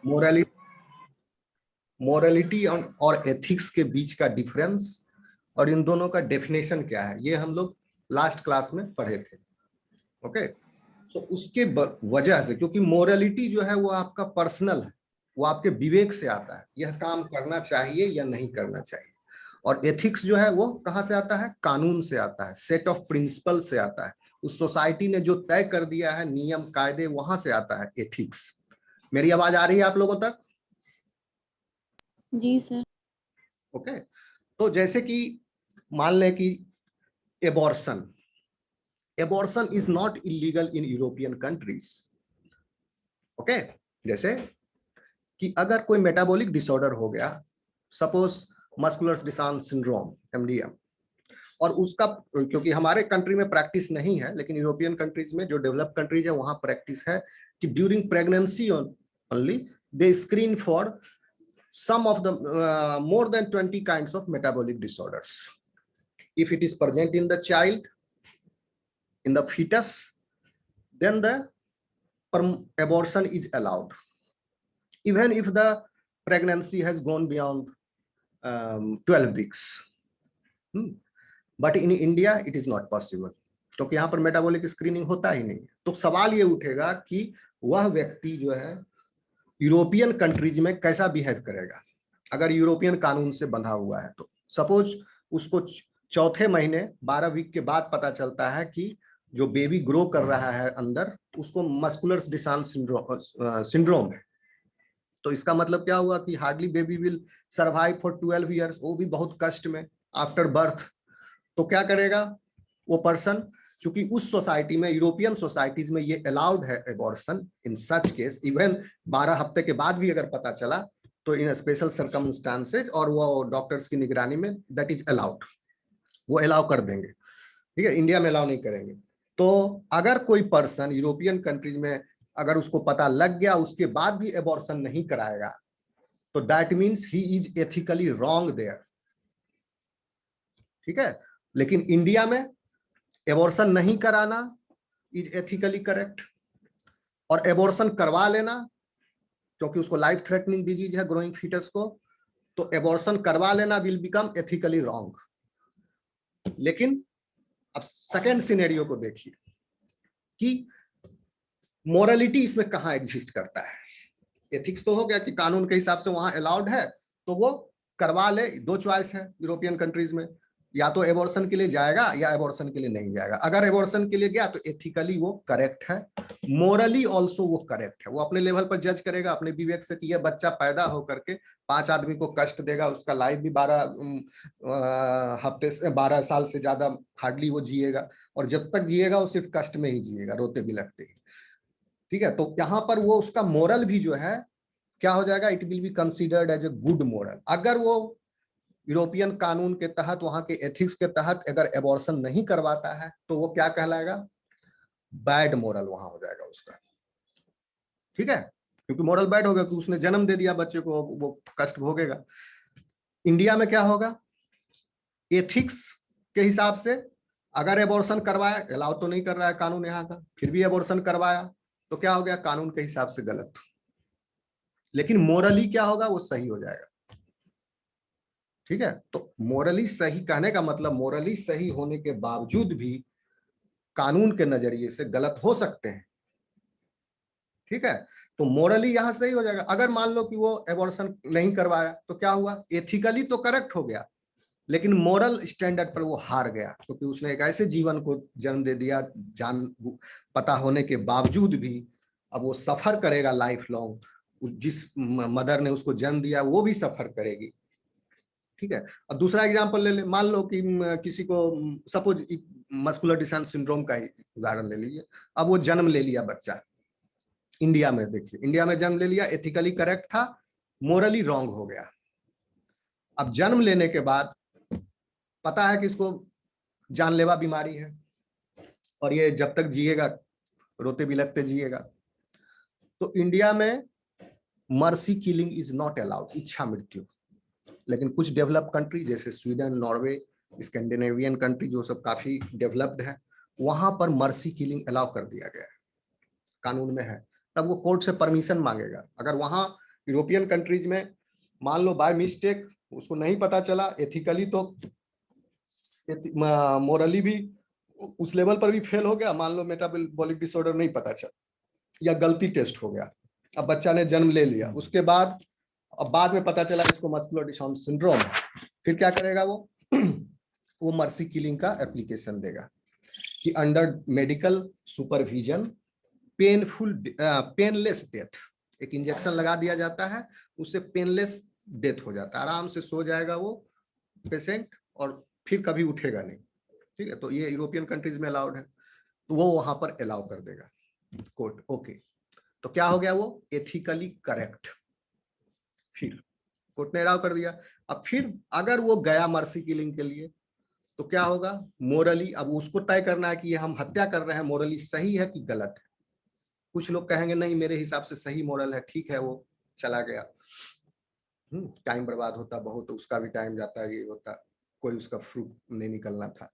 Morality morality और ethics के बीच का डिफरेंस और इन दोनों का डेफिनेशन क्या है, ये हम लोग लास्ट क्लास में पढ़े थे। ओके, तो उसके वजह से, क्योंकि मोरालिटी जो है वो आपका पर्सनल है, वो आपके विवेक से आता है, यह काम करना चाहिए या नहीं करना चाहिए। और एथिक्स जो है वो कहाँ से आता है, कानून से आता है, सेट ऑफ प्रिंसिपल से आता है, उस सोसाइटी ने जो तय कर दिया है नियम कायदे, वहां से आता है एथिक्स। मेरी आवाज आ रही है आप लोगों तक? जी सर। ओके, तो जैसे कि मान लें कि abortion abortion is not illegal in European countries. Okay, जैसे कि अगर कोई मेटाबॉलिक डिसऑर्डर हो गया, suppose muscular dystrophy syndrome MDM, और उसका, क्योंकि हमारे कंट्री में प्रैक्टिस नहीं है, लेकिन यूरोपियन कंट्रीज में जो डेवलप कंट्रीज है वहां प्रैक्टिस है कि during pregnancy only they screen for some of the more than 20 kinds of metabolic disorders. If it is present in the child, in the fetus, then the abortion is allowed, even if the pregnancy has gone beyond 12 weeks. But in India it is not possible, क्योंकि यहाँ पर metabolic screening होता ही नहीं। तो सवाल ये उठेगा कि वह व्यक्ति जो है यूरोपियन कंट्रीज में कैसा बिहेव करेगा अगर यूरोपियन कानून से बंधा हुआ है। तो सपोज उसको चौथे महीने 12 वीक के बाद पता चलता है कि जो बेबी ग्रो कर रहा है अंदर, उसको मस्कुलर डिस्ट्रॉफी सिंड्रोम है। तो इसका मतलब क्या हुआ कि hardly baby will survive for 12 years, वो भी बहुत कष्ट में आफ्टर बर्थ। तो क्या करेगा वो पर्सन, क्योंकि उस सोसाइटी में, यूरोपियन सोसाइटीज में ये अलाउड है एबॉर्शन इन सच केस, इवन 12 हफ्ते के बाद भी अगर पता चला तो इन स्पेशल सर्कमस्टांसेज और वो डॉक्टर्स की निगरानी में दैट इज अलाउड, वो अलाउ कर देंगे। ठीक है, इंडिया में अलाउ नहीं करेंगे। तो अगर कोई पर्सन यूरोपियन कंट्रीज में अगर उसको पता लग गया उसके बाद भी एबॉर्शन नहीं कराएगा, तो that means he is ethically wrong there. ठीक है, लेकिन इंडिया में एबॉर्शन नहीं कराना इज एथिकली करेक्ट, और एबॉर्शन करवा लेना, क्योंकि उसको लाइफ थ्रेटनिंग डिजीज है ग्रोइंग फीटस को, तो एबॉर्शन करवा लेना विल बिकम एथिकली रॉन्ग। लेकिन अब सेकेंड सिनेरियो को देखिए कि मोरालिटी इसमें कहां एग्जिस्ट करता है। एथिक्स तो हो गया कि कानून के हिसाब से वहां अलाउड है, तो वो करवा ले। दो चॉइस है यूरोपियन कंट्रीज में, या तो एबॉर्शन के लिए जाएगा या एबॉर्शन के लिए नहीं जाएगा। अगर एबॉर्शन के लिए गया तो एथिकली वो करेक्ट है, मोरली ऑल्सो वो करेक्ट है। वो अपने लेवल पर जज करेगा अपने विवेक से कि यह बच्चा पैदा होकर के 5 आदमी को कष्ट देगा, उसका लाइफ भी 12 साल से ज्यादा हार्डली वो जिएगा, और जब तक जिएगा वो सिर्फ कष्ट में ही जिएगा, रोते बिलखते ही। ठीक है, तो यहाँ पर वो उसका मोरल भी जो है क्या हो जाएगा, it will be considered as a good moral. अगर वो यूरोपियन कानून के तहत, वहां के एथिक्स के तहत अगर एबॉर्शन नहीं करवाता है तो वो क्या कहलाएगा, बैड मोरल वहां हो जाएगा उसका। ठीक है, क्योंकि मोरल बैड होगा कि उसने जन्म दे दिया बच्चे को, वो कष्ट भोगेगा। इंडिया में क्या होगा, एथिक्स के हिसाब से अगर एबॉर्शन करवाया, अलाउ तो नहीं कर रहा है कानून यहाँ का, फिर भी एबॉर्शन करवाया तो क्या हो गया, कानून के हिसाब से गलत। लेकिन मोरली क्या होगा, वो सही हो जाएगा। ठीक है, तो मोरली सही कहने का मतलब मोरली सही होने के बावजूद भी कानून के नजरिए से गलत हो सकते हैं। ठीक है, तो मोरली यहां सही हो जाएगा। अगर मान लो कि वो एबॉर्शन नहीं करवाया तो क्या हुआ, एथिकली तो करेक्ट हो गया, लेकिन मोरल स्टैंडर्ड पर वो हार गया, क्योंकि उसने एक ऐसे जीवन को जन्म दे दिया जान पता होने के बावजूद भी। अब वो सफर करेगा लाइफ लॉन्ग, जिस मदर ने उसको जन्म दिया वो भी सफर करेगी। ठीक है, अब दूसरा एग्जांपल ले ले, मान लो कि किसी को सपोज मस्कुलर डिस्ट्रॉफी सिंड्रोम का ही उदाहरण ले लीजिए। अब वो जन्म ले लिया बच्चा इंडिया में, देखिए इंडिया में जन्म ले लिया, एथिकली करेक्ट था, मोरली रॉन्ग हो गया। अब जन्म लेने के बाद पता है कि इसको जानलेवा बीमारी है और ये जब तक जिएगा रोते बिलखते जिएगा। तो इंडिया में mercy killing is not allowed, इच्छा मृत्यु। लेकिन कुछ डेवलप कंट्री जैसे स्वीडन, नॉर्वे, स्कैंडिनेवियन कंट्री जो सब काफी डेवलप्ड है, वहां पर मर्सी किलिंग अलाउ कर दिया गया है, कानून में है। तब वो कोर्ट से परमिशन मांगेगा। अगर वहां यूरोपियन कंट्रीज में मान लो बाय मिस्टेक उसको नहीं पता चला, एथिकली तो मोरली भी उस लेवल पर भी फेल हो गया, मान लो मेटाबॉलिक डिसऑर्डर नहीं पता चला या गलती टेस्ट हो गया, अब बच्चा ने जन्म ले लिया, उसके बाद अब बाद में पता चला इसको मस्कुलर डिस्ट्रॉफी सिंड्रोम है, फिर क्या करेगा वो मर्सी किलिंग का एप्लीकेशन देगा कि under medical supervision painless death, एक इंजेक्शन लगा दिया जाता है, उससे पेनलेस डेथ हो जाता है, आराम से सो जाएगा वो पेशेंट और फिर कभी उठेगा नहीं। ठीक है, तो ये यूरोपियन कंट्रीज में अलाउड है, तो वो वहां पर अलाउ कर देगा कोर्ट। ओके, तो क्या हो गया, वो एथिकली करेक्ट, फिर कोर्ट ने अलाउ कर दिया। अब फिर अगर वो गया मर्सी किलिंग के लिए तो क्या होगा, मोरली अब उसको तय करना है कि ये हम हत्या कर रहे हैं मोरली सही है कि गलत है। कुछ लोग कहेंगे नहीं मेरे हिसाब से सही मोरल है, ठीक है वो चला गया, टाइम बर्बाद होता बहुत, उसका भी टाइम जाता, ये होता, कोई उसका फ्रूट नहीं निकलना था।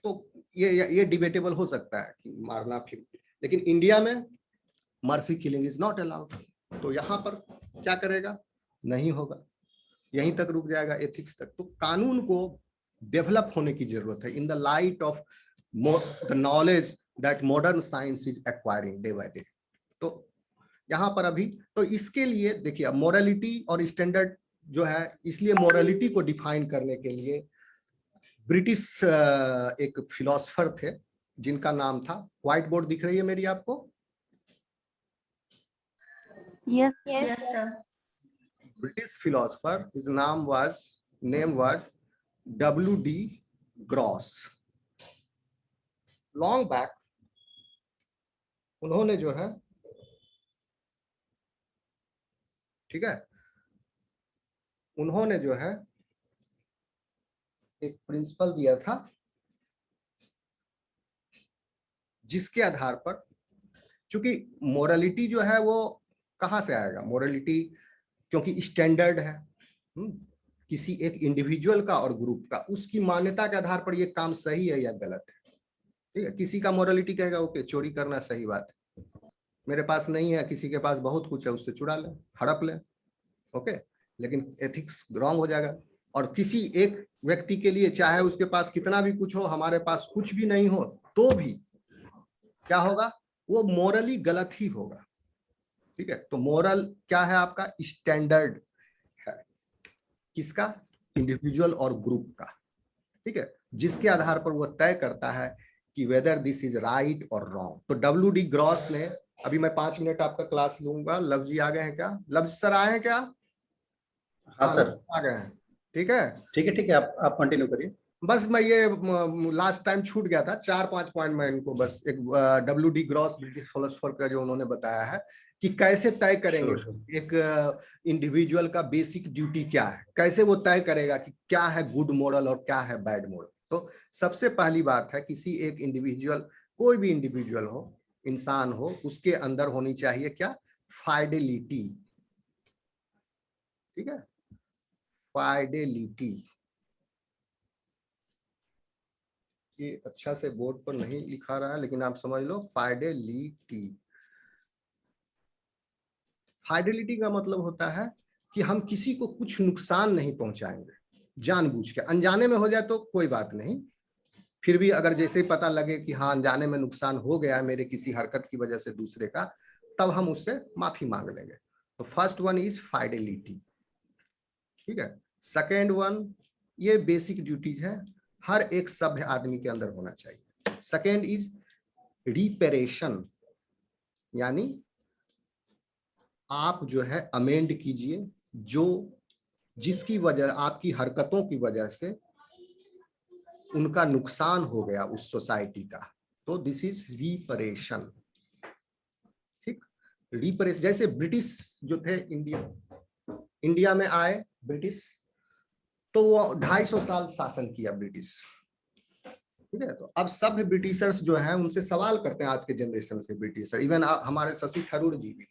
तो ये डिबेटेबल हो सकता है कि मारना फिर, लेकिन इंडिया में mercy killing is not allowed, तो यहाँ पर क्या करेगा, नहीं होगा, यहीं तक रुक जाएगा, एथिक्स तक। तो कानून को डेवलप होने की जरूरत है in the light of the knowledge that modern science is acquiring day by day. तो यहाँ पर अभी तो इसके लिए देखिए मोरालिटी और स्टैंडर्ड जो है, इसलिए मोरालिटी को डिफाइन करने के लिए ब्रिटिश एक फिलोसफर थे जिनका नाम था, व्हाइट बोर्ड दिख रही है मेरी आपको? Yes, sir. British philosopher, his name was W.D. Gross. Long back, उन्होंने जो है, ठीक है, उन्होंने जो है एक प्रिंसिपल दिया था जिसके आधार पर, चूंकि मोरालिटी जो है वो कहाँ से आएगा, मोरालिटी क्योंकि स्टैंडर्ड है किसी एक इंडिविजुअल का और ग्रुप का, उसकी मान्यता के आधार पर ये काम सही है या गलत है। ठीक है, किसी का मोरालिटी कहेगा ओके चोरी करना सही बात है, मेरे पास नहीं है, किसी के पास बहुत कुछ है, उससे चुरा ले, हड़प ले, ओके, लेकिन एथिक्स रॉन्ग हो जाएगा। और किसी एक व्यक्ति के लिए चाहे उसके पास कितना भी कुछ हो, हमारे पास कुछ भी नहीं हो, तो भी क्या होगा, वो मोरली गलत ही होगा। ठीक है, तो मोरल क्या है आपका, स्टैंडर्ड है, किसका, इंडिविजुअल और ग्रुप का। ठीक है, जिसके आधार पर वो तय करता है कि वेदर दिस इज राइट और रॉन्ग। तो W.D. ग्रॉस ने, अभी मैं 5 मिनट आपका क्लास लूंगा, लव जी आ गए हैं क्या, लव सर आए हैं क्या? हाँ सर आ गए हैं, ठीक है, ठीक है, आप कंटिन्यू करिए। बस मैं ये लास्ट टाइम छूट गया था, 4-5 पॉइंट मैं इनको बस एक W.D. ग्रॉस ब्रिटिश फिलोसोफर का जो उन्होंने बताया है कि कैसे तय करेंगे एक इंडिविजुअल का बेसिक ड्यूटी क्या है, कैसे वो तय करेगा कि क्या है गुड मॉरल और क्या है बैड मॉरल। तो सबसे पहली बात है, किसी एक इंडिविजुअल, कोई भी इंडिविजुअल हो, इंसान हो, उसके अंदर होनी चाहिए क्या, फाइडेलिटी। ठीक है, फाइडेलिटी, ये अच्छा से बोर्ड पर नहीं लिखा रहा है लेकिन आप समझ लो, फाइडेलिटी। फाइडेलिटी का मतलब होता है कि हम किसी को कुछ नुकसान नहीं पहुंचाएंगे, जानबूझ के, अनजाने में हो जाए तो कोई बात नहीं, फिर भी अगर जैसे ही पता लगे कि हाँ अनजाने में नुकसान हो गया है मेरे किसी हरकत की वजह से दूसरे का, तब हम उससे माफी मांग लेंगे। तो फर्स्ट वन इज फाइडेलिटी। ठीक है, सेकेंड वन, ये बेसिक ड्यूटीज है, हर एक सभ्य आदमी के अंदर होना चाहिए। सेकेंड इज रिपेरेशन, यानी आप जो है अमेंड कीजिए जो जिसकी वजह, आपकी हरकतों की वजह से उनका नुकसान हो गया उस सोसाइटी का, तो दिस इज रिपरेशन। ठीक, रिपरेशन, जैसे ब्रिटिश जो थे इंडिया में आए ब्रिटिश, तो वो 250 साल शासन किया ब्रिटिश। ठीक है, तो अब सभ्य ब्रिटिशर्स जो हैं उनसे सवाल करते हैं आज के जनरेशन के ब्रिटिशर, इवन हमारे शशि थरूर जी भी,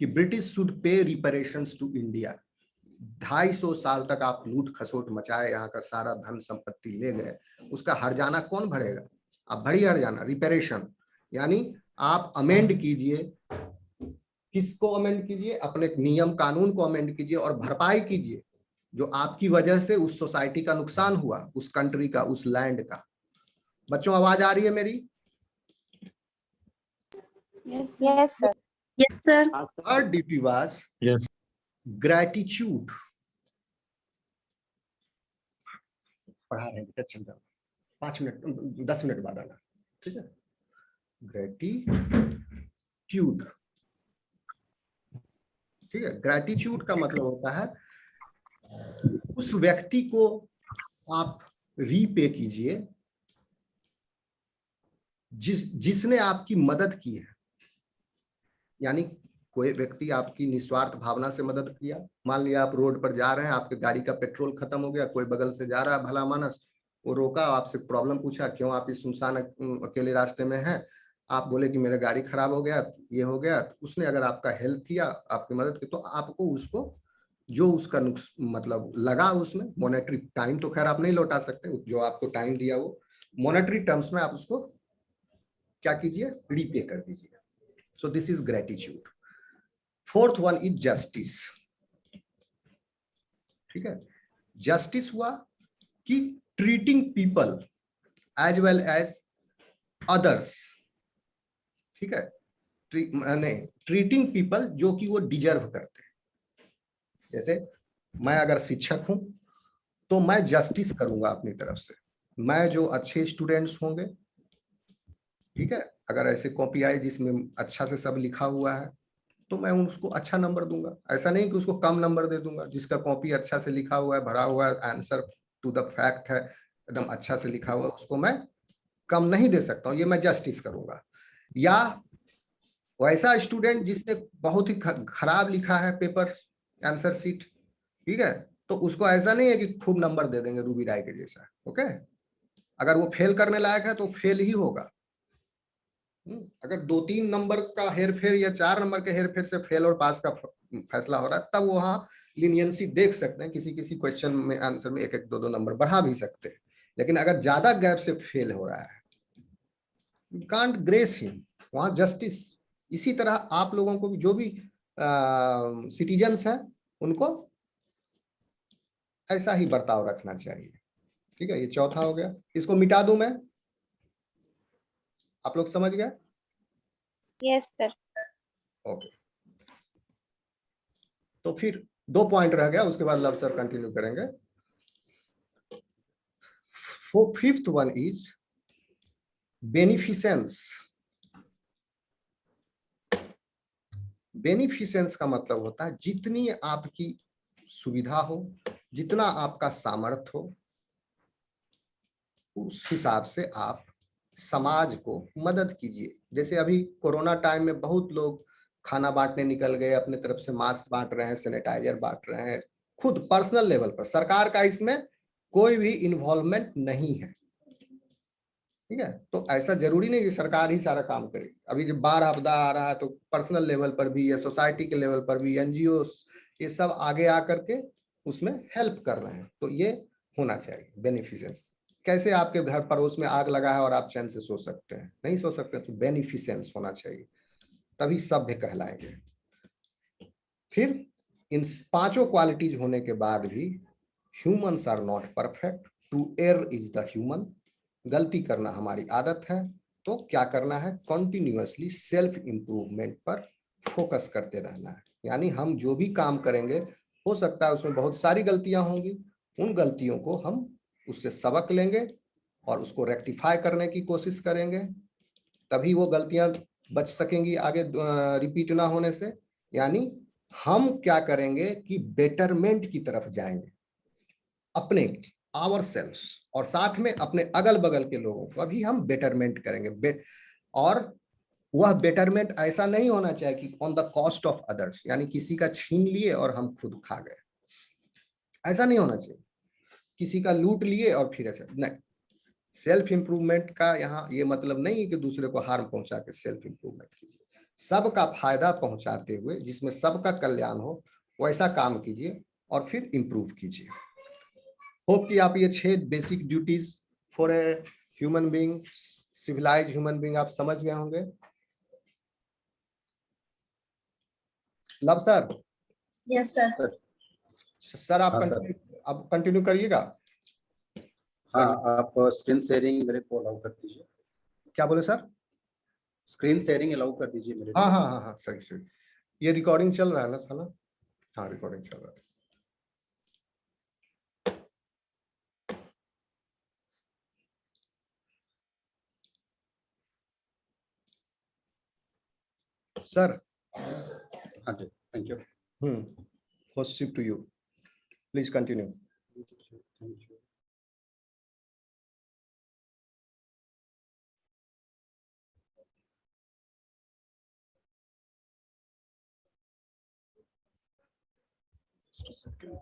कि British should pay रिपेरेशंस to India. 250 साल तक आप लूट खसोट मचाए, यहाँ का सारा धन संपत्ति ले गए, उसका हर्जाना कौन भरेगा, आप भरिए हर्जाना। रिपेरेशन यानी आप अमेंड कीजिए किसको अमेंड कीजिए? अपने नियम कानून को अमेंड कीजिए और भरपाई कीजिए जो आपकी वजह से उस सोसाइटी का नुकसान हुआ, उस कंट्री का, उस लैंड का। बच्चों आवाज आ रही है मेरी? Yes, Yes, sir. Yes, sir. Third duty was gratitude. पढ़ा रहे हैं बेटा, चल जाओ, 5 मिनट 10 मिनट बाद आना, ठीक है? ग्रेटिट्यूड, ठीक है? ग्रेटिट्यूड का मतलब होता है उस व्यक्ति को आप रीपे कीजिए जिसने आपकी मदद की है। यानी कोई व्यक्ति आपकी निस्वार्थ भावना से मदद किया। मान लिया आप रोड पर जा रहे हैं, आपके गाड़ी का पेट्रोल खत्म हो गया, कोई बगल से जा रहा है भला मानस, वो रोका, आपसे प्रॉब्लम पूछा, क्यों आप इस सुनसान अकेले रास्ते में हैं? आप बोले कि मेरा गाड़ी खराब हो गया, ये हो गया। उसने अगर आपका हेल्प किया, आपकी मदद की, तो आपको उसको जो उसका मतलब लगा उसमें मॉनेटरी, टाइम तो खैर आप नहीं लौटा सकते, जो आपको टाइम दिया वो मॉनेटरी टर्म्स में आप उसको क्या कीजिए? रीपे कर दीजिए। So this is gratitude. Fourth one is justice, ठीक है? जस्टिस हुआ कि treating people as well as others, ठीक है? ट्रीटिंग पीपल जो कि वो डिजर्व करते हैं। जैसे मैं अगर शिक्षक हूं तो मैं जस्टिस करूंगा अपनी तरफ से। मैं जो अच्छे स्टूडेंट्स होंगे, ठीक है, अगर ऐसे कॉपी आए जिसमें अच्छा से सब लिखा हुआ है तो मैं उसको अच्छा नंबर दूंगा। ऐसा नहीं कि उसको कम नंबर दे दूंगा। जिसका कॉपी अच्छा से लिखा हुआ है, भरा हुआ है, आंसर टू द फैक्ट है, एकदम अच्छा से लिखा हुआ है, उसको मैं कम नहीं दे सकता हूँ, ये मैं जस्टिस करूंगा। या वैसा स्टूडेंट जिसने बहुत ही खराब लिखा है पेपर, आंसर शीट, ठीक है, तो उसको ऐसा नहीं है कि खूब नंबर दे देंगे रूबी राय के जैसा, ओके? अगर वो फेल करने लायक है तो फेल ही होगा। अगर 2-3 नंबर का हेरफेर या 4 नंबर के हेरफेर से फेल और पास का फैसला हो रहा है, तब वहां लीनियंसी देख सकते हैं, किसी किसी क्वेश्चन में आंसर में 1-1, 2-2 नंबर बढ़ा भी सकते हैं। लेकिन अगर ज्यादा गैप से फेल हो रहा है, यू कांट ग्रेस हिम, वहां जस्टिस। इसी तरह आप लोगों को भी, जो भी सिटीजन्स हैं, उनको ऐसा ही बर्ताव रखना चाहिए, ठीक है? ये चौथा हो गया। इसको मिटा दूं मैं? आप लोग समझ गए? Yes, sir. ओके, तो फिर 2 पॉइंट रह गया, उसके बाद लव सर कंटिन्यू करेंगे। Fifth one is beneficence. Beneficence का मतलब होता है जितनी आपकी सुविधा हो, जितना आपका सामर्थ्य हो, उस हिसाब से आप समाज को मदद कीजिए। जैसे अभी कोरोना टाइम में बहुत लोग खाना बांटने निकल गए, अपने तरफ से मास्क बांट रहे हैं, सैनिटाइजर बांट रहे हैं, खुद पर्सनल लेवल पर। सरकार का इसमें कोई भी इन्वॉल्वमेंट नहीं है, ठीक है? तो ऐसा जरूरी नहीं कि सरकार ही सारा काम करे। अभी जब बाढ़ आपदा आ रहा है तो पर्सनल लेवल पर भी या सोसाइटी के लेवल पर भी एनजीओ ये सब आगे आकर के उसमें हेल्प कर रहे हैं। तो ये होना चाहिए बेनिफिसेंस। कैसे आपके घर पड़ोस में आग लगा है और आप चैन से सो सकते हैं? नहीं सो सकते, तो बेनिफिसेंस होना चाहिए, तभी सभ्य कहलाएंगे। फिर इन 5 क्वालिटीज होने के बाद भी humans are not perfect, to err is the human. गलती करना हमारी आदत है, तो क्या करना है? कंटिन्यूअसली सेल्फ इंप्रूवमेंट पर फोकस करते रहना है। यानी हम जो भी काम करेंगे, हो सकता है उसमें बहुत सारी गलतियां होंगी, उन गलतियों को हम उससे सबक लेंगे और उसको रेक्टिफाई करने की कोशिश करेंगे, तभी वो गलतियां बच सकेंगी आगे रिपीट ना होने से। यानी हम क्या करेंगे कि बेटरमेंट की तरफ जाएंगे, अपने आवर सेल्फ्स और साथ में अपने अगल बगल के लोगों को भी हम बेटरमेंट करेंगे। और वह बेटरमेंट ऐसा नहीं होना चाहिए कि on the cost of others, यानी किसी का छीन लिए और हम खुद खा गए। ऐसा नहीं होना चाहिए, किसी का लूट लिए और फिर ऐसा नहीं। सेल्फ इंप्रूवमेंट का यहाँ ये मतलब नहीं है कि दूसरे को हार्म पहुंचा के सेल्फ इंप्रूवमेंट कीजिए। सबका फायदा पहुंचाते हुए, जिसमें सबका कल्याण हो, वैसा काम कीजिए और फिर इंप्रूव कीजिए। होप कि आप ये 6 basic duties for a human being, civilise human being, आप समझ गए होंगे। Love sir. Yes, sir. Sir आप हाँ, सर। अब कंटिन्यू करिएगा। हाँ, आप स्क्रीन शेयरिंग मेरे को अलाउ कर दीजिए। क्या बोले सर? स्क्रीन शेयरिंग अलाउ कर दीजिए मेरे को। हाँ हाँ हाँ हाँ, सही सही। ये रिकॉर्डिंग चल रहा है ना, था ना? हाँ, रिकॉर्डिंग चल रहा है। सर। हाँ जी, thank you. Host to you. Please continue. Thank you. Just a second.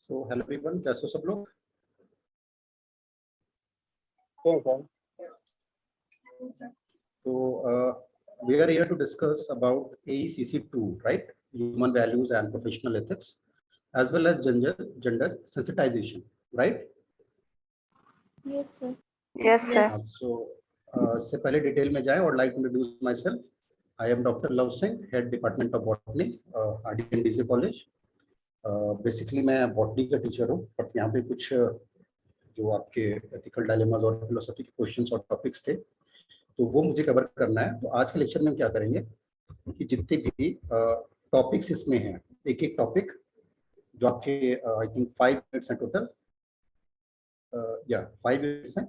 So hello everyone, कैसे हो सब लोग? So we are here to discuss about AECC2, right? Human values and professional ethics, as well as gender sensitization, right? Yes, sir. Yes, sir. So इससे पहले detail में जाएं और like introduce my self. I am doctor love Singh, head department of botany, RDNDC college. Basically मैं botany का teacher हूँ, but यहाँ पे कुछ जो आपके एथिकल डायलेमास और फिलोसफी के क्वेश्चंस और टॉपिक्स थे, तो वो मुझे कवर करना है। तो आज के लेक्चर में हम क्या करेंगे कि जितने भी टॉपिक्स इसमें हैं, एक एक टॉपिक जो आपके आई थिंक 5 मिनट्स हैं टोटल, या 5 मिनट्स हैं।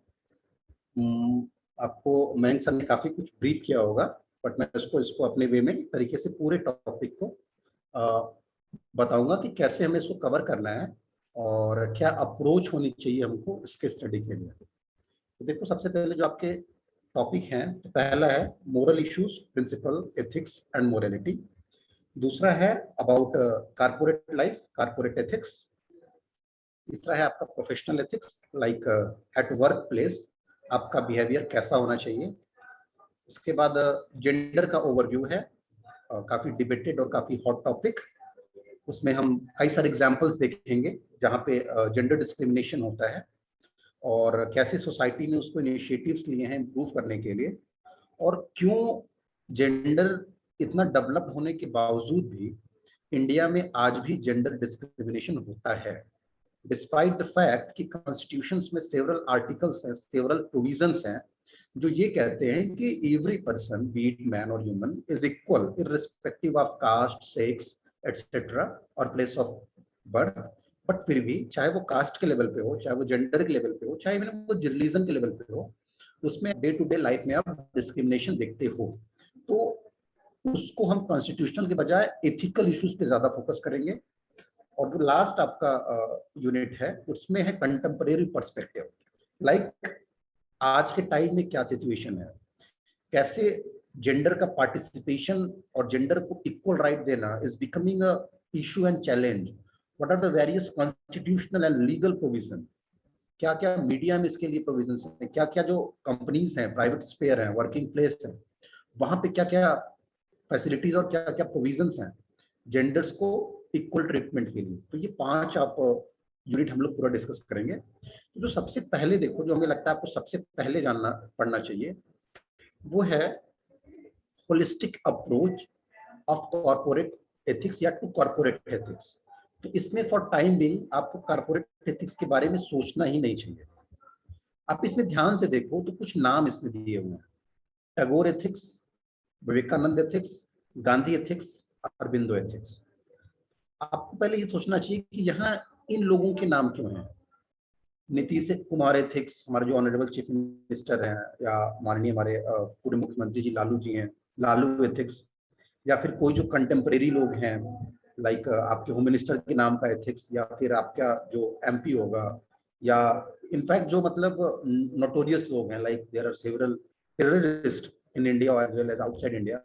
आपको मैं सर ने काफ़ी कुछ ब्रीफ किया होगा, बट मैं इसको अपने वे में तरीके से पूरे टॉपिक को बताऊंगा कि कैसे हमें इसको कवर करना है और क्या अप्रोच होनी चाहिए हमको इसके स्टडी के लिए। तो देखो, सबसे पहले जो आपके टॉपिक हैं, तो पहला है moral issues, principle, ethics and morality. दूसरा है about corporate life, corporate ethics. तीसरा है आपका professional ethics, like at work place आपका बिहेवियर कैसा होना चाहिए। उसके बाद जेंडर का ओवरव्यू है, काफ़ी डिबेटेड और काफ़ी हॉट टॉपिक। उसमें हम कई सारे एग्जाम्पल्स देखेंगे जहाँ पे जेंडर डिस्क्रिमिनेशन होता है और कैसे सोसाइटी ने उसको इनिशिएटिव्स लिए हैं इम्प्रूव करने के लिए, और क्यों जेंडर इतना डेवलप्ड होने के बावजूद भी इंडिया में आज भी जेंडर डिस्क्रिमिनेशन होता है, डिस्पाइट द फैक्ट कि कॉन्स्टिट्यूशंस में सेवरल आर्टिकल्स हैं, सेवरल प्रोविजंस हैं जो ये कहते हैं कि every person, be it man और human, is equal irrespective of caste, sex etcetera और प्लेस ऑफ बर्थ। बट फिर भी चाहे वो कास्ट के लेवल पे हो, चाहे वो जेंडर के लेवल पे हो, चाहे वो रिलीजन के लेवल पे हो, उसमें डे टू डे लाइफ में आप डिस्क्रिमिनेशन देखते हो। तो उसको हम कॉन्स्टिट्यूशनल के बजाय एथिकल इश्यूज पे ज्यादा फोकस करेंगे। और जो लास्ट आपका यूनिट है उसमें है कंटेम्परेरी पर्सपेक्टिव, लाइक आज के टाइम में क्या सिचुएशन है, कैसे जेंडर का पार्टिसिपेशन और जेंडर को इक्वल राइट देना is becoming a issue and challenge. What are the various constitutional and legal provision, क्या क्या मीडिया में इसके लिए प्रोविजंस हैं, क्या क्या जो कंपनीज हैं, प्राइवेट स्पेयर हैं, वर्किंग प्लेस है, वहां पे क्या क्या फैसिलिटीज और क्या क्या प्रोविजंस हैं जेंडर्स को इक्वल ट्रीटमेंट के लिए। तो ये 5 आप यूनिट हम लोग पूरा डिस्कस करेंगे। तो जो सबसे पहले देखो, जो हमें लगता है आपको सबसे पहले जानना पड़ना चाहिए, वो है holistic approach of corporate ethics या टू कॉर्पोरेट एथिक्स। तो इसमें फॉर टाइम बिंग आपको कॉर्पोरेट एथिक्स के बारे में सोचना ही नहीं चाहिए। आप इसमें ध्यान से देखो तो कुछ नाम इसमें दिए हुए हैं, Tagore ethics, Vivekananda ethics, Gandhi ethics, Aurobindo ethics. आपको पहले ये सोचना चाहिए कि यहाँ इन लोगों के नाम क्यों हैं? नीतीश कुमार एथिक्स, हमारे जो ऑनरेबल चीफ मिनिस्टर हैं, या माननीय हमारे पूर्व मुख्यमंत्री जी लालू जी हैं, लालू एथिक्स, या फिर कोई जो कंटेम्परेरी लोग हैं लाइक आपके होम मिनिस्टर के नाम का एथिक्स, या फिर आपका जो एमपी होगा, या इनफैक्ट जो मतलब नोटोरियस लोग हैं like there are several terrorist in India as well as outside India,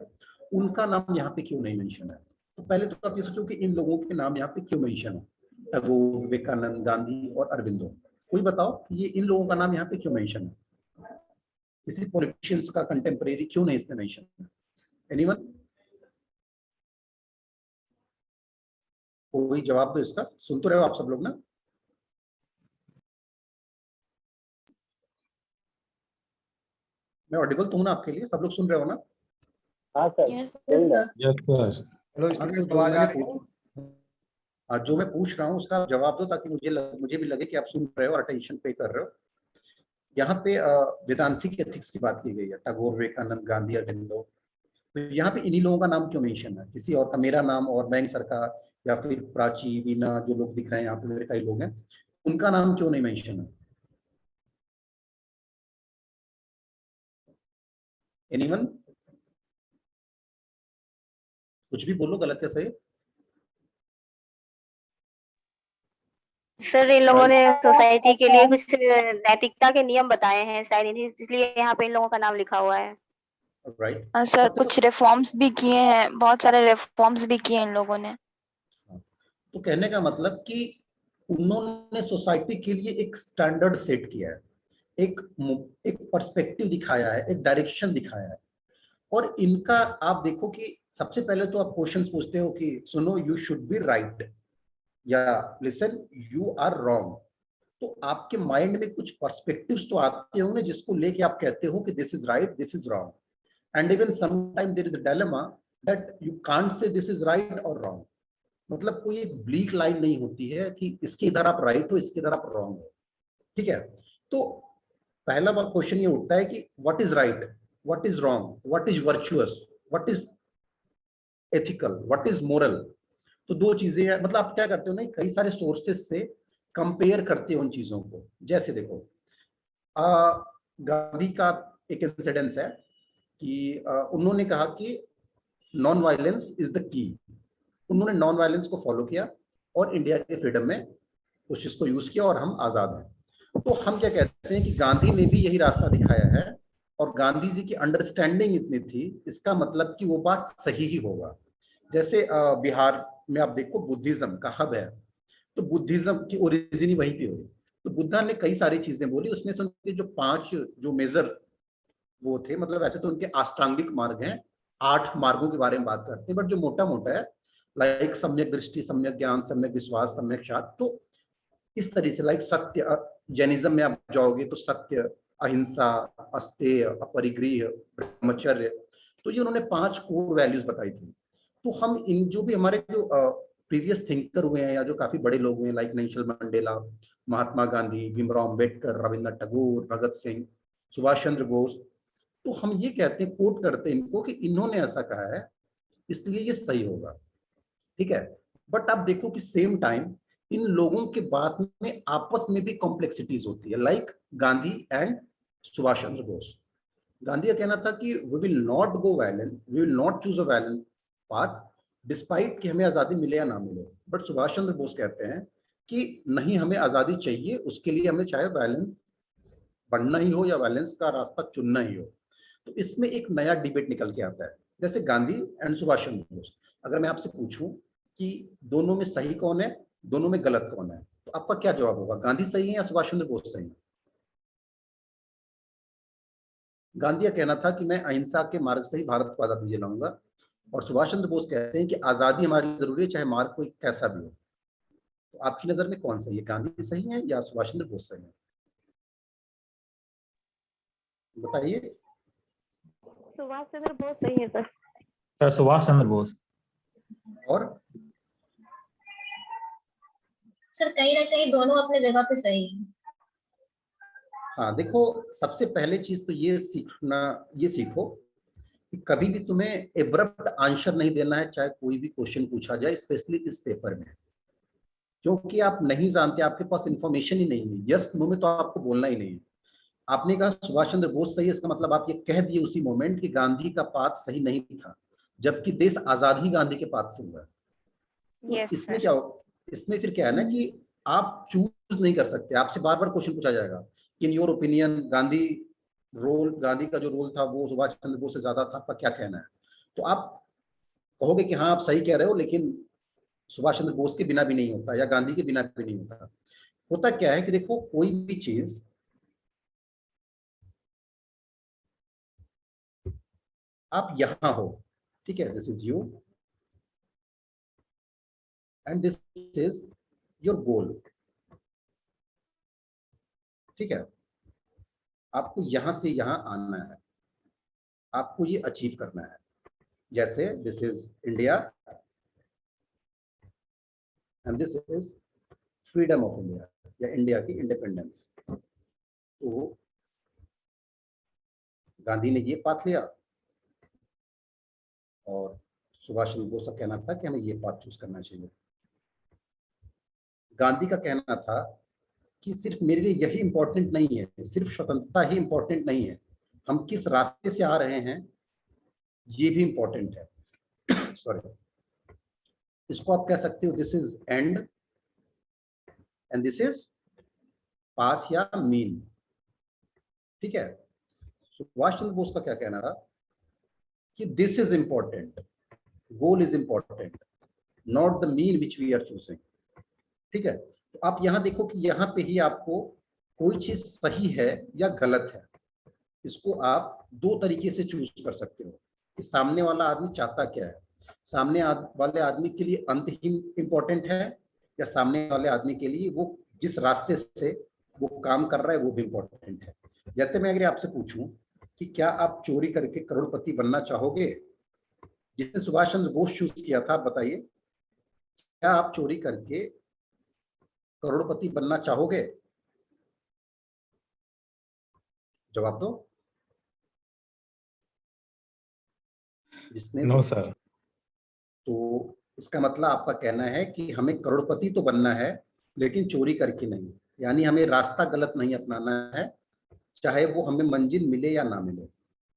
उनका नाम यहाँ पे क्यों नहीं मेंशन है? तो पहले तो आप ये सोचो कि इन लोगों के नाम यहाँ पे क्यों मेंशन है? टैगोर, विवेकानंद, गांधी और अरविंदो, कोई बताओ ये इन लोगों का नाम यहाँ पे क्यों मेंशन है? किसी पॉलिटिशियंस का कंटेम्परेरी क्यों नहीं इसमें मेंशन है? एनीवन? कोई जवाब दो इसका। सुन तो रहे हो आप सब लोग ना? मैं ऑडिबल तो हूं ना आपके लिए? सब लोग सुन रहे हो ना? हाँ sir. Yes, sir. Yes sir. Hello student, आवाज आ रही है? जो मैं पूछ रहा हूँ उसका जवाब दो, ताकि मुझे भी लगे कि आप सुन रहे हो और अटेंशन पे कर रहे हो। यहाँ पे वेदांतिक एथिक्स की बात की गई है, टैगोर, विवेकानंद, गांधी, अरविंदो। तो यहाँ पे इन्हीं लोगों का नाम क्यों मेंशन है? किसी और का, मेरा नाम और बैंक सरकार, या फिर प्राची, वीना, जो लोग दिख रहे हैं यहाँ पे मेरे कई लोग हैं, उनका नाम क्यों नहीं मेंशन है? एनीवन? कुछ भी बोलो, गलत या सही। सर इन लोगों ने सोसाइटी के लिए कुछ नैतिकता के नियम बताए हैं शायद, इसलिए यहाँ पे इन लोगों का नाम लिखा हुआ है। राइट। सर कुछ रिफॉर्म्स भी किए हैं, बहुत सारे रिफॉर्म्स भी किए हैं इन लोगों ने। तो कहने का मतलब कि उन्होंने सोसाइटी के लिए एक स्टैंडर्ड सेट किया है, एक पर्सपेक्टिव दिखाया है, एक डायरेक्शन दिखाया है। और इनका आप देखो कि सबसे पहले तो आप क्वेश्चंस पूछते हो कि सुनो यू शुड बी राइट, या लिसन यू आर रॉन्ग। तो आपके माइंड में कुछ पर्सपेक्टिव्स तो आते होंगे जिसको लेके आप कहते हो कि this is right, this is wrong, and even sometime there is a dilemma that you can't say this is right और रॉन्ग। मतलब कोई एक ब्लीक लाइन नहीं होती है कि इसके इधर आप राइट हो, इसके इधर आप रॉन्ग हो। ठीक है? तो पहला क्वेश्चन ये उठता है कि what is right, what is wrong, what is virtuous, what is ethical, what is moral. तो दो चीजें हैं। मतलब आप क्या करते हो ना, कई सारे सोर्सेस से कंपेयर करते हो उन चीजों को। जैसे देखो गांधी का एक इंसिडेंस है कि उन्होंने कहा कि non violence is the key. उन्होंने नॉन वायलेंस को फॉलो किया और इंडिया के फ्रीडम में उस चीज को यूज किया और हम आजाद हैं। तो हम क्या कहते हैं कि गांधी ने भी यही रास्ता दिखाया है और गांधी जी की अंडरस्टैंडिंग इतनी थी, इसका मतलब कि वो बात सही ही होगा। जैसे बिहार में आप देखो बुद्धिज्म का हब है, तो बुद्धिज्म की ओरिजिन ही वहीं पे हुई। तो बुद्धा ने कई सारी चीजें बोली, उसमें से उनके जो 5 जो मेजर वो थे, मतलब ऐसे तो उनके अष्टांगिक मार्ग हैं, 8 मार्गों के बारे में बात करते हैं, बट जो मोटा मोटा है लाइक सम्यक दृष्टि, सम्यक ज्ञान, सम्यक विश्वास, सम्यक शास्त्र। तो इस तरह से लाइक सत्य, जैनिज्म में आप जाओगे तो सत्य, अहिंसा, अस्तेय, अपरिग्रह, ब्रह्मचर्य। तो ये उन्होंने 5 कोर वैल्यूज बताई थी। तो हम इन जो भी हमारे जो प्रीवियस थिंकर हुए हैं या जो काफी बड़े लोग हुए हैं like Nelson Mandela, Mahatma Gandhi, Bhimrao Ambedkar, Rabindranath Tagore, Bhagat Singh, Subhash Chandra Bose, तो हम ये कहते हैं, कोट करते हैं इनको कि इन्होंने ऐसा कहा है इसलिए ये सही होगा। ठीक है? बट आप देखो कि सेम टाइम इन लोगों के बात में आपस में भी कॉम्प्लेक्सिटीज होती है, लाइक गांधी एंड सुभाष चंद्र बोस। गांधी का कहना था कि we will not go violent, we will not choose a violent path despite कि हमें आजादी मिले या ना मिले। बट सुभाष चंद्र बोस कहते हैं कि नहीं, हमें आजादी चाहिए, उसके लिए हमें चाहे वायलेंस बनना ही हो या वायलेंस का रास्ता चुनना ही हो। तो इसमें एक नया डिबेट निकल के आता है। जैसे गांधी एंड सुभाष चंद्र बोस, अगर मैं आपसे पूछूं कि दोनों में सही कौन है, दोनों में गलत कौन है, तो आपका क्या जवाब होगा? गांधी सही है या सुभाष चंद्र बोस सही है? गांधी का कहना था कि मैं अहिंसा के मार्ग से ही भारत को आजादी दिलाऊंगा, और सुभाष चंद्र बोस कहते हैं कि आजादी हमारे लिए जरूरी है चाहे मार्ग कोई कैसा भी हो। तो आपकी नजर में कौन सही है, गांधी सही है या सुभाष चंद्र बोस सही है? बताइए। सुभाष चंद्र बोस सही है सर। सर सुभाष चंद्र बोस। और सर कहीं ना कहीं दोनों अपने जगह पे सही है। हाँ देखो, सबसे पहले चीज तो ये सीखो कि कभी भी तुम्हें एब्रप्ट आंसर नहीं देना है चाहे कोई भी क्वेश्चन पूछा जाए, स्पेशली इस पेपर में। क्योंकि आप नहीं जानते, आपके पास इंफॉर्मेशन ही नहीं है। यस नो में तो आपको बोलना ही नहीं है। आपने कहा सुभाष चंद्र बोस सही है, इसका मतलब आप ये कह दिए उसी मोमेंट कि गांधी का पाथ सही नहीं था, जबकि देश आजाद ही गांधी के पाथ से हुआ है। तो Yes, इसमें sir. क्या हो, इसमें फिर क्या है ना कि आप चूज नहीं कर सकते, आपसे बार बार क्वेश्चन पूछा जाएगा कि इन योर ओपिनियन गांधी का जो रोल था वो सुभाष चंद्र बोस से ज्यादा था, आपका क्या कहना है? तो आप कहोगे कि हाँ आप सही कह रहे हो, लेकिन सुभाष चंद्र बोस के बिना भी नहीं होता या गांधी के बिना भी नहीं होता। होता क्या है कि देखो, कोई भी चीज आप यहां हो, ठीक है, this is you and this is your goal, ठीक है, आपको यहां से यहां आना है, आपको ये अचीव करना है। जैसे this is India and this is freedom of India या इंडिया की इंडिपेंडेंस। तो गांधी ने ये पाथ लिया और सुभाष चंद्र बोस का कहना था कि हमें ये पाथ चूज करना चाहिए। गांधी का कहना था कि सिर्फ मेरे लिए यही इंपॉर्टेंट नहीं है, सिर्फ स्वतंत्रता ही इंपॉर्टेंट नहीं है, हम किस रास्ते से आ रहे हैं ये भी इंपॉर्टेंट है। सॉरी, इसको आप कह सकते हो this is and and this is path या मीन, ठीक है। सुभाष चंद्र बोस का क्या कहना था कि this is important, goal is important, not the mean which we are choosing, ठीक है। तो आप यहां देखो कि यहाँ पे ही आपको कोई चीज सही है या गलत है, इसको आप दो तरीके से चूज कर सकते हो कि सामने वाला आदमी चाहता क्या है। सामने वाले आदमी के लिए अंत ही इंपॉर्टेंट है या सामने वाले आदमी के लिए वो जिस रास्ते से वो काम कर रहा है वो भी इंपॉर्टेंट है। जैसे मैं अगर आपसे पूछूं कि क्या आप चोरी करके करोड़पति बनना चाहोगे, जिसने सुभाष चंद्र बोस चूज किया था, आप बताइए, क्या आप चोरी करके करोड़पति बनना चाहोगे? जवाब दो। जिसने नो सर। तो इसका मतलब आपका कहना है कि हमें करोड़पति तो बनना है लेकिन चोरी करके नहीं, यानी हमें रास्ता गलत नहीं अपनाना है, चाहे वो हमें मंजिल मिले या ना मिले,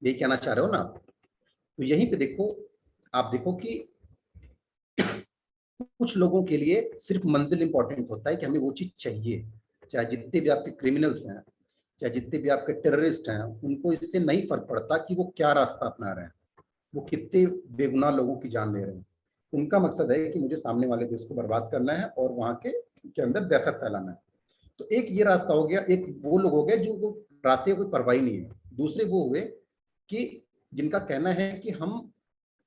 ये कहना चाह रहे हो ना। तो यहीं पे देखो, आप देखो कि कुछ लोगों के लिए सिर्फ मंजिल इंपॉर्टेंट होता है कि हमें वो चीज चाहिए, चाहे जितने भी आपके क्रिमिनल्स हैं, चाहे जितने भी आपके टेररिस्ट हैं, उनको इससे नहीं फर्क पड़ता कि वो क्या रास्ता अपना रहे हैं, वो कितने बेगुनाह लोगों की जान ले रहे हैं। उनका मकसद है कि मुझे सामने वाले देश को बर्बाद करना है और वहां के अंदर दहशत फैलाना है। तो एक ये रास्ता हो गया, एक वो लोग हो गए जो रास्ते कोई परवाह नहीं है। दूसरे वो हुए कि जिनका कहना है कि हम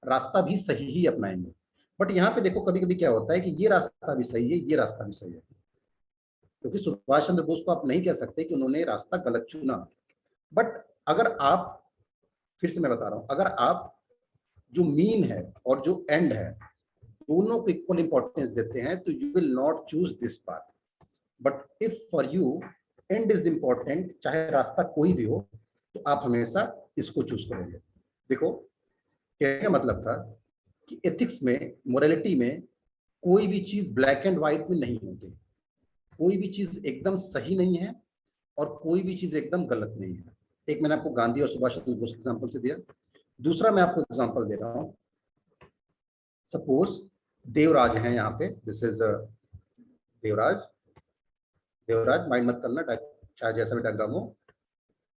रास्ता भी सही ही अपनाएंगे। बट यहाँ पे देखो, कभी कभी क्या होता है कि ये रास्ता भी सही है, ये रास्ता भी सही है, क्योंकि सुभाष चंद्र बोस को आप नहीं कह सकते कि उन्होंने रास्ता गलत चुना। बट अगर आप, फिर से मैं बता रहा हूं, अगर आप जो मीन है और जो एंड है दोनों को इक्वल इंपॉर्टेंस देते हैं तो you will not choose this path. But if for you and is important, चाहे रास्ता कोई भी हो, तो आप हमेशा इसको चूज करोगे। देखो कहने का मतलब था कि एथिक्स में, मोरालिटी में कोई भी चीज ब्लैक एंड व्हाइट में नहीं होती, कोई भी चीज एकदम सही नहीं है और कोई भी चीज एकदम गलत नहीं है। एक मैंने आपको गांधी और सुभाष चंद्र बोस एग्जाम्पल से दिया, दूसरा मैं आपको एग्जाम्पल दे रहा हूं। सपोज देवराज है यहाँ पे, this is Devraj, Devraj mind मत करना, चाहे जैसा भी डायग्राम हो,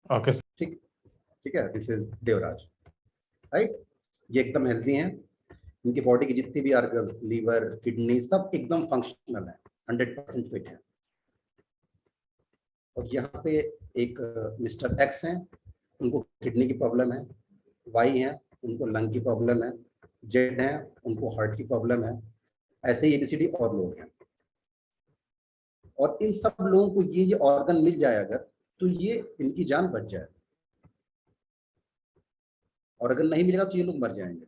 ओके। ठीक, ठीक है, दिस इज देवराज, राइट। ये एकदम हेल्दी हैं, इनकी बॉडी की जितनी भी ऑर्गन्स, लीवर, किडनी, सब एकदम फंक्शनल है, 100% फिट है। और यहाँ पे एक मिस्टर एक्स हैं, उनको किडनी की प्रॉब्लम है, वाई हैं, उनको लंग की प्रॉब्लम है, जेड हैं, उनको हार्ट की प्रॉब्लम है, ऐसे ही एबीसीडी और लोग हैं। और इन सब लोगों को ये ऑर्गन मिल जाए अगर, तो ये इनकी जान बच जाए, और अगर नहीं मिलेगा तो ये लोग मर जाएंगे।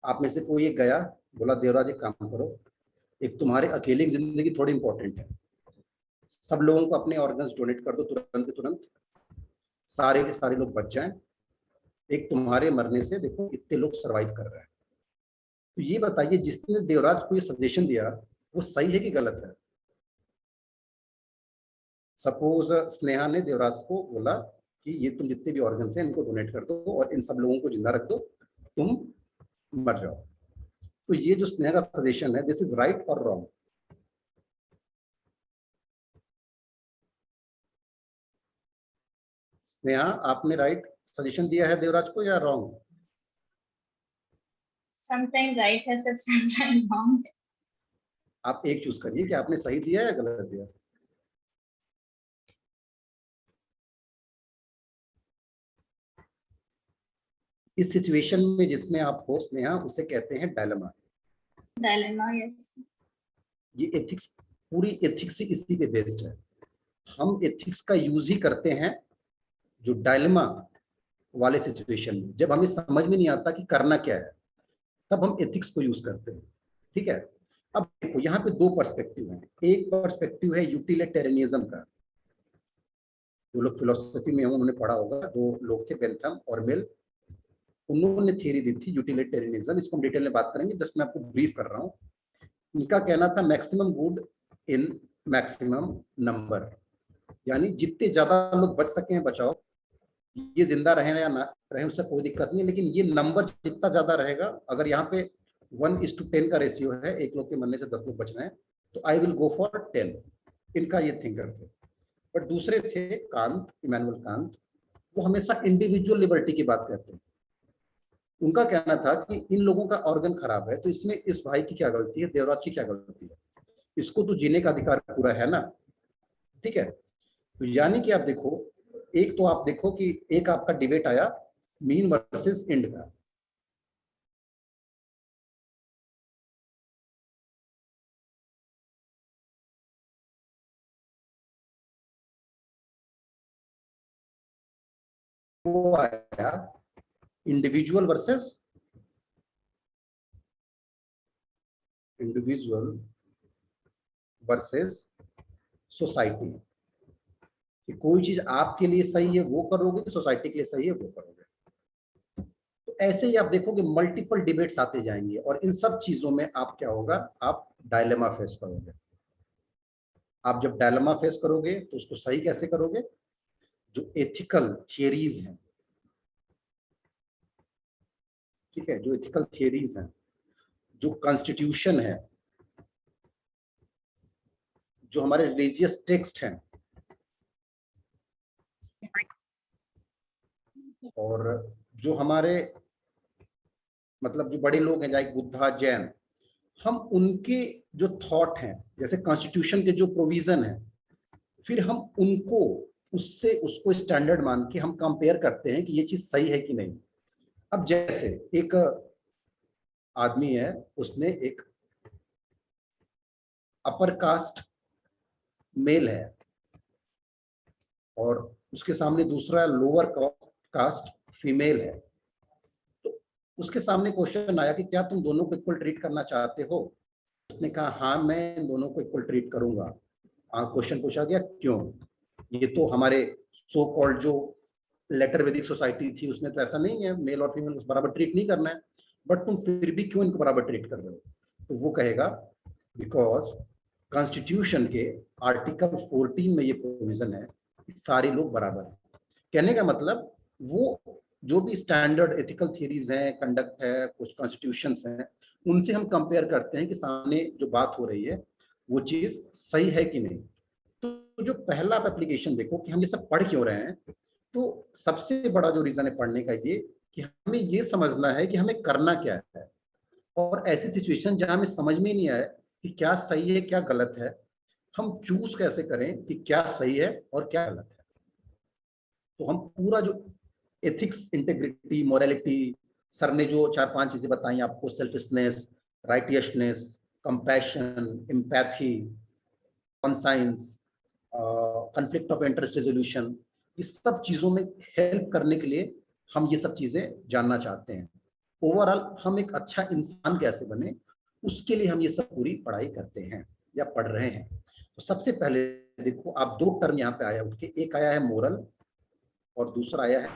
आप में से कोई एक गया, बोला देवराज एक काम करो, एक तुम्हारे अकेले की जिंदगी थोड़ी इंपॉर्टेंट है, सब लोगों को अपने ऑर्गन्स डोनेट कर दो तुरंत के तुरंत, सारे के सारे लोग बच जाएं, एक तुम्हारे मरने से देखो इतने लोग सरवाइव कर रहे हैं। तो ये बताइए, जिसने देवराज को ये सजेशन दिया वो सही है कि गलत है? सपोज स्नेहा ने देवराज को बोला कि ये तुम जितने भी ऑर्गन्स हैं इनको डोनेट कर दो और इन सब लोगों को जिंदा रख दो, तुम मर जाओ। तो ये जो स्नेहा का सजेशन है, दिस इज राइट और रॉन्ग? स्नेहा, आपने राइट सजेशन दिया है देवराज को या रॉन्ग? समटाइम राइट है सर, समटाइम रॉन्ग। आप एक चूज करिए कि आपने सही दिया या गलत दिया। इस सिचुएशन में जिसमें आप हो स्नेहा, उसे कहते हैं डायलेमा। Dilemma, yes. ये एथिक्स, पूरी एथिक्स ही इसी पे बेस्ड है। हम एथिक्स का यूज ही करते हैं जो डायलेमा वाले सिचुएशन में, जब हमें समझ में नहीं आता कि करना क्या है, तब हम एथिक्स को यूज करते हैं। ठीक है, अब देखो यहाँ पे दो पर्सपेक्टिव हैं। एक पर्सपेक्टिव है यूटिलिटेरियनिज्म का, जो लोग फिलोसफी में उन्होंने पढ़ा होगा, दो लोग थे बेंथम और मिल, उन्होंने थ्योरी दी थी यूटिलिटेरियनिज्म। इसको हम डिटेल में बात करेंगे, जस्ट मैं आपको ब्रीफ कर रहा हूँ। इनका कहना था maximum good in maximum number, यानी जितने ज्यादा लोग बच सके हैं बचाओ, ये जिंदा रहे या ना रहे उससे कोई दिक्कत नहीं है, लेकिन ये नंबर जितना ज्यादा रहेगा, अगर यहाँ पे 1:10 का रेशियो है, एक लोग के मरने से 10 लोग बच रहे हैं, तो आई विल गो फॉर 10। इनका ये थिंकर थे। बट दूसरे थे कांत, इमैनुअल कांत, वो हमेशा इंडिविजुअल लिबर्टी की बात करते हैं। उनका कहना था कि इन लोगों का ऑर्गन खराब है, तो इसमें इस भाई की क्या गलती है, देवराज की क्या गलती है, इसको तो जीने का अधिकार पूरा है ना। ठीक है, तो यानी कि आप देखो, एक तो आप देखो कि एक आपका डिबेट आया मीन वर्सेस एंड का। वो आया इंडिविजुअल वर्सेस सोसाइटी, कि कोई चीज आपके लिए सही है वो करोगे, सोसाइटी के लिए सही है वो करोगे। तो ऐसे ही आप देखोगे मल्टीपल डिबेट्स आते जाएंगे, और इन सब चीजों में आप क्या होगा, आप डायलेमा फेस करोगे। आप जब डायलेमा फेस करोगे तो उसको सही कैसे करोगे? जो एथिकल थियरीज हैं, ठीक है, जो एथिकल थियरीज हैं, जो कॉन्स्टिट्यूशन है, जो हमारे रिलीजियस टेक्स्ट हैं, और जो हमारे मतलब जो बड़े लोग हैं लाइक बुद्धा, जैन, हम उनके जो थॉट हैं, जैसे कॉन्स्टिट्यूशन के जो प्रोविजन है, फिर हम उनको उससे उसको स्टैंडर्ड मान के हम कंपेयर करते हैं कि ये चीज सही है कि नहीं। अब जैसे एक आदमी है, उसने एक अपर कास्ट मेल है और उसके सामने दूसरा लोअर कास्ट फीमेल है, तो उसके सामने क्वेश्चन आया कि क्या तुम दोनों को इक्वल ट्रीट करना चाहते हो? उसने कहा हाँ, मैं इन दोनों को इक्वल ट्रीट करूंगा। क्वेश्चन पूछा गया क्यों? ये तो हमारे सो कॉल्ड जो लेटर वैदिक सोसाइटी थी उसमें तो ऐसा नहीं है, मेल और फीमेल को बराबर ट्रीट नहीं करना है, बट तुम फिर भी क्यों इनको बराबर ट्रीट कर रहे हो? तो वो कहेगा बिकॉज कॉन्स्टिट्यूशन के आर्टिकल 14 में ये प्रोविजन है कि सारे लोग बराबर हैं। कहने का मतलब वो जो भी स्टैंडर्ड एथिकल थियरीज हैं, कंडक्ट है, कुछ कॉन्स्टिट्यूशंस हैं, उनसे हम कंपेयर करते हैं कि सामने जो बात हो रही है वो चीज सही है कि नहीं। तो जो पहला आप एप्लीकेशन देखो कि हम ये सब पढ़ क्यों रहे हैं, तो सबसे बड़ा जो रीजन है पढ़ने का ये कि हमें ये समझना है कि हमें करना क्या है, और ऐसी सिचुएशन जहां हमें समझ में नहीं आए कि क्या सही है क्या गलत है, हम चूज कैसे करें कि क्या सही है और क्या गलत है। तो हम पूरा जो एथिक्स, इंटेग्रिटी, मोरालिटी, सर ने जो 4-5 चीजें बताई आपको, selfishness, righteousness, compassion, empathy, conscience, conflict of interest resolution, इस सब चीजों में हेल्प करने के लिए हम ये सब चीजें जानना चाहते हैं। ओवरऑल हम एक अच्छा इंसान कैसे बने, उसके लिए हम ये सब पूरी पढ़ाई करते हैं या पढ़ रहे हैं। तो सबसे पहले देखो, आप दो टर्म यहाँ पे आया उठ के, एक आया है मोरल और दूसरा आया है